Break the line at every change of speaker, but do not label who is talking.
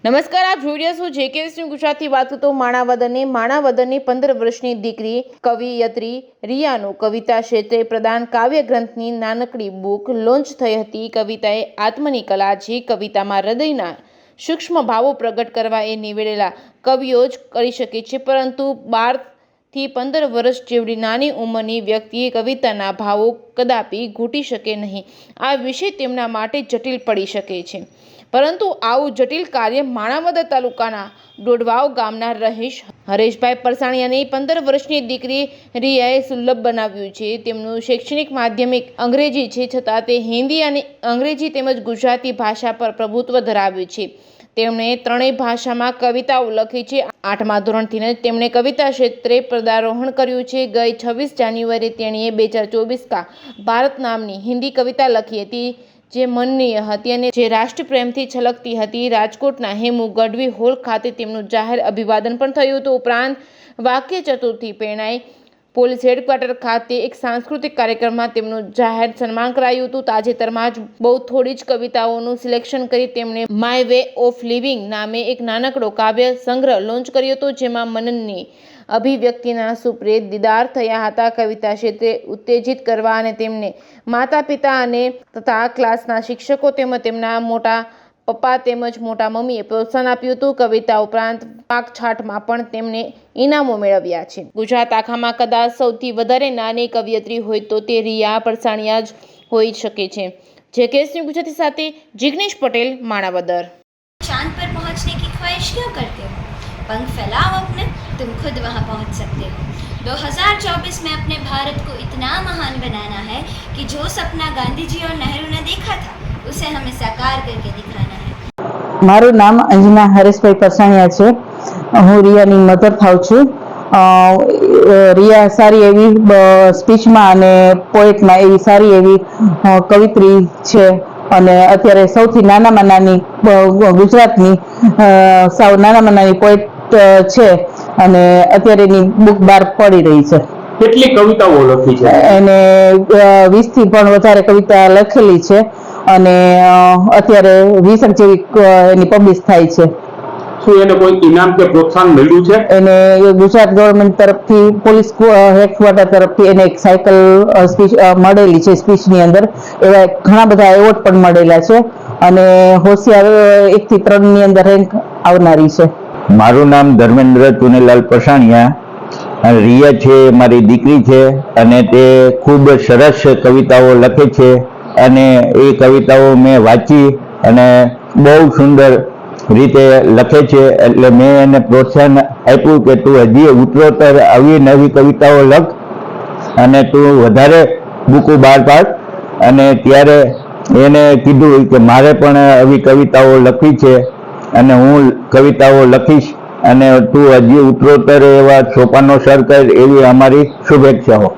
નમસ્કાર, આપ જોઈ રહ્યા છો જેકેએસ ન્યૂઝ ગુજરાતી. વાત તો માણાવદરની 15 વર્ષની દીકરી કવિયત્રી રિયાનું કવિતા ક્ષેત્રે પ્રદાન કાવ્ય ગ્રંથની નાનકડી બુક લોન્ચ થઈ હતી. કવિતાએ આત્મની કલા, જે કવિતામાં હૃદયના સૂક્ષ્મ ભાવો પ્રગટ કરવા એ નિવેડેલા કવિઓ જ કરી શકે છે, પરંતુ 12 થી 15 વર્ષ જેવડી નાની ઉંમરની વ્યક્તિએ કવિતાના ભાવો કદાપી ઘૂંટી શકે નહીં. આ વિષય તેમના માટે જટિલ પડી શકે છે, પરંતુ આવું જટિલ કાર્ય માણાવદર તાલુકાના ડોડવાવ ગામના રહીશ હરેશભાઈ પરસાણીયાની 15 વર્ષની દીકરી રિયાએ સુલભ બનાવ્યું છે. તેમનું શૈક્ષણિક માધ્યમિક અંગ્રેજી છે, છતાં તે હિન્દી અને અંગ્રેજી તેમજ ગુજરાતી ભાષા પર પ્રભુત્વ ધરાવે છે. તેમણે ત્રણેય ભાષામાં કવિતાઓ લખી છે. 8મા ધોરણથી જ તેમણે કવિતા ક્ષેત્રે પદારોહણ કર્યું છે. ગઈ 26 જાન્યુઆરીએ તેણીએ 2024 કા ભારત નામની હિન્દી કવિતા લખી હતી, જે મનનીય હતી અને જે રાષ્ટ્રપ્રેમથી છલકતી હતી. રાજકોટના હેમુ ગઢવી હોલ ખાતે તેમનું જાહેર અભિવાદન પણ થયું હતું. ઉપરાંત વાક્ય ચતુર્થી પેણાઈ પોલીસ હેડક્વાર્ટર ખાતે એક સાંસ્કૃતિક કાર્યક્રમમાં તેમનું જાહેર સન્માન કરાયું હતું. તાજેતરમાં જ બહુ થોડી જ કવિતાઓનું સિલેક્શન કરી તેમણે માય વે ઓફ લિવિંગ નામે એક નાનકડો કાવ્ય સંગ્રહ લોન્ચ કર્યો હતો, જેમાં મનનની અભિવ્યક્તિના સુપ્રેત દીદાર થયા હતા. કવિતા ક્ષેત્રે ઉત્તેજિત કરવા અને તેમને માતા પિતા અને તથા ક્લાસના શિક્ષકો તેમજ તેમના મોટા પપ્પા તેમજ મોટા મમ્મીએ પ્રોત્સાહન આપ્યું હતું. કવિતા ઉપરાંત વાકછાટમાં પણ તેમને ઇનામો મેળવ્યા છે. ગુજરાત આખામાં કદાચ સૌથી વધારે નાની કવિયત્રી હોય તો તે રિયા પરસાણીયા જ હોઈ શકે છે. જેકેએસ ન્યૂઝ ગુજરાતી સાથે જિગ્નેશ પટેલ, માણાવદર.
चांद पर पहुंचने की ख्वाहिश क्यों करते हो? पंख फैलाओ अपने, तुम खुद वहां पहुंच सकते हो. 2024 में अपने भारत को इतना महान बनाना है कि जो सपना गांधी जी और नेहरू ने देखा था उसे हमें साकार करके दिखाना है.
મારું નામ અંજના હરેશભાઈ પરસાણીયા છે. હું રિયાની મધર થાઉં છું. રિયા સારી એવી સ્પીચમાં અને પોએટમાં એવી સારી એવી કવિત્રી છે અને અત્યારે સૌથી નાનામાં નાની ગુજરાતની સાવ નાનામાં નાની પોએટ છે અને અત્યારે એની બુક બહાર પડી રહી છે.
કેટલી કવિતાઓ લખી છે?
એને 20 થી પણ વધારે કવિતા લખેલી છે અને અત્યારે 20 જેવી એની પબ્લિશ થાય છે.
શું એને કોઈ ઇનામ કે પ્રોત્સાહન મળ્યું છે?
એને ગુજરાત ગવર્મેન્ટ તરફથી પોલીસ હેડક્વાર્ટર તરફથી એને એક સાયકલ સ્પીચ મળેલી છે. સ્પીચની અંદર એવા ઘણા બધા એવોર્ડ પણ મળેલા છે અને હોશિયાર 1 થી 3 ની અંદર રેન્ક આવનારી છે.
મારું નામ ધર્મેન્દ્ર ચુનીલાલ પરસાણીયા. રિયા છે મારી દીકરી છે અને તે ખૂબ સરસ કવિતાઓ લખે છે અને એ કવિતાઓ મેં વાંચી અને બહુ સુંદર રીતે લખે છે. એટલે મેં એને પ્રોત્સાહન આપ્યું કે તું હજી ઉત્તરોત્તર આવી નવી કવિતાઓ લખ અને તું વધારે બુકો બહાર પાડ. અને ત્યારે એને કીધું કે મારે પણ આવી કવિતાઓ લખવી છે અને હું કવિતાઓ લખીશ અને તું હજી ઉત્તરોત્તર એવા સોપાનો સર કર, એવી અમારી શુભેચ્છાઓ.